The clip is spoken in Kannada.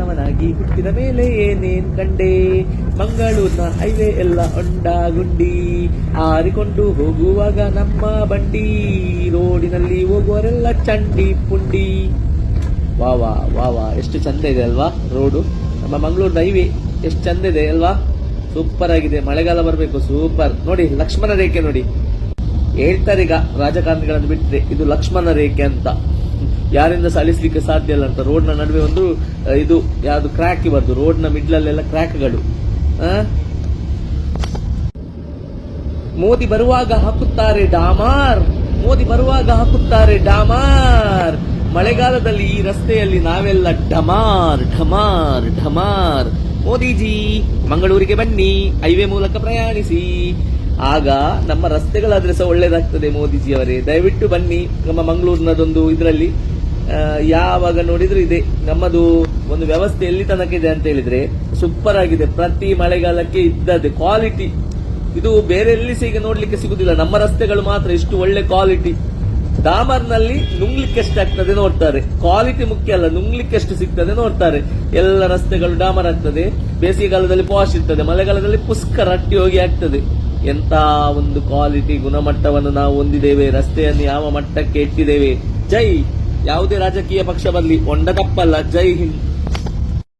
ಮಾನವನಾಗಿ ಹುಟ್ಟಿದ ಮೇಲೆ ಏನೇನ್ ಕಂಡೆ, ಮಂಗಳೂರಿನ ಹೈವೇ ಎಲ್ಲ ಗುಂಡಿ, ಹಾರಿಕೊಂಡು ಹೋಗುವಾಗ ನಮ್ಮ ಬಂಡಿ, ರೋಡಿನಲ್ಲಿ ಹೋಗುವವರೆಲ್ಲ ಚಂಡಿ ಪುಂಡಿ. ವಾ ಎಷ್ಟು ಚಂದ ಇದೆ ಅಲ್ವಾ ರೋಡು. ನಮ್ಮ ಮಂಗಳೂರಿನ ಹೈವೇ ಎಷ್ಟು ಚಂದ ಇದೆ ಅಲ್ವಾ, ಸೂಪರ್ ಆಗಿದೆ. ಮಳೆಗಾಲ ಬರಬೇಕು, ಸೂಪರ್. ನೋಡಿ ಲಕ್ಷ್ಮಣ ರೇಖೆ ನೋಡಿ, ಹೇಳ್ತಾರೆ ಈಗ ರಾಜಕಾರಣಿಗಳನ್ನು ಬಿಟ್ಟರೆ ಇದು ಲಕ್ಷ್ಮಣ ರೇಖೆ ಅಂತ, ಯಾರಿಂದ ಸಳಿಸ್ಲಿಕ್ಕೆ ಸಾಧ್ಯ ಇಲ್ಲ ಅಂತ. ರೋಡ್ನ ನಡುವೆ ಒಂದು ಇದು ಯಾವ್ದು ಕ್ರ್ಯಾಕ್ ಇಬಾರ್ದು, ರೋಡ್ನ ಮಿಡ್ಲಲ್ಲೆಲ್ಲ ಕ್ರ್ಯಾಕ್ಗಳು. ಮೋದಿ ಬರುವಾಗ ಹಾಕುತ್ತಾರೆ ಡಾಮಾರ್, ಮೋದಿ ಬರುವಾಗ ಹಾಕುತ್ತಾರೆ ಡಾಮಾರ್, ಮಳೆಗಾಲದಲ್ಲಿ ಈ ರಸ್ತೆಯಲ್ಲಿ ನಾವೆಲ್ಲ ಢಮಾರ್ ಢಮಾರ್ ಢಮಾರ್. ಮೋದಿಜಿ ಮಂಗಳೂರಿಗೆ ಬನ್ನಿ, ಹೈವೇ ಮೂಲಕ ಪ್ರಯಾಣಿಸಿ, ಆಗ ನಮ್ಮ ರಸ್ತೆಗಳಾದ್ರೆ ಸಹ ಒಳ್ಳೇದಾಗ್ತದೆ. ಮೋದಿಜಿ ಅವರೇ ದಯವಿಟ್ಟು ಬನ್ನಿ. ನಮ್ಮ ಮಂಗಳೂರಿನದೊಂದು ಇದರಲ್ಲಿ ಯಾವಾಗ ನೋಡಿದ್ರು ಇದೆ ನಮ್ಮದು ಒಂದು ವ್ಯವಸ್ಥೆ ಎಲ್ಲಿ ತನಕ ಇದೆ ಅಂತ ಹೇಳಿದ್ರೆ ಸೂಪರ್ ಆಗಿದೆ. ಪ್ರತಿ ಮಳೆಗಾಲಕ್ಕೆ ಇದ್ದದೆ ಕ್ವಾಲಿಟಿ, ಇದು ಬೇರೆ ಎಲ್ಲಿ ಸಹ ಈಗ ನೋಡ್ಲಿಕ್ಕೆ ಸಿಗುದಿಲ್ಲ. ನಮ್ಮ ರಸ್ತೆಗಳು ಮಾತ್ರ ಇಷ್ಟು ಒಳ್ಳೆ ಕ್ವಾಲಿಟಿ. ಡಾಮರ್ನಲ್ಲಿ ನುಂಗ್ಲಿಕ್ಕೆ ಎಷ್ಟಾಗ್ತದೆ ನೋಡ್ತಾರೆ, ಕ್ವಾಲಿಟಿ ಮುಖ್ಯ ಅಲ್ಲ, ನುಂಗ್ಲಿಕ್ಕೆ ಎಷ್ಟು ಸಿಗ್ತದೆ ನೋಡ್ತಾರೆ. ಎಲ್ಲ ರಸ್ತೆಗಳು ಡಾಮರ್ ಆಗ್ತದೆ, ಬೇಸಿಗೆಗಾಲದಲ್ಲಿ ಪಾಶ್ ಇರ್ತದೆ, ಮಳೆಗಾಲದಲ್ಲಿ ಪುಷ್ಕರ ಅಟ್ಟಿ ಹೋಗಿ ಆಗ್ತದೆ. ಎಂತ ಒಂದು ಕ್ವಾಲಿಟಿ ಗುಣಮಟ್ಟವನ್ನು ನಾವು ಹೊಂದಿದ್ದೇವೆ, ರಸ್ತೆಯನ್ನು ಯಾವ ಮಟ್ಟಕ್ಕೆ ಇಟ್ಟಿದ್ದೇವೆ. ಜೈ ಯಾವುದೇ ರಾಜಕೀಯ ಪಕ್ಷ ಬರಲಿ, ಹೊಂಡ ತಪ್ಪಲ್ಲ. ಜೈ ಹಿಂದ್.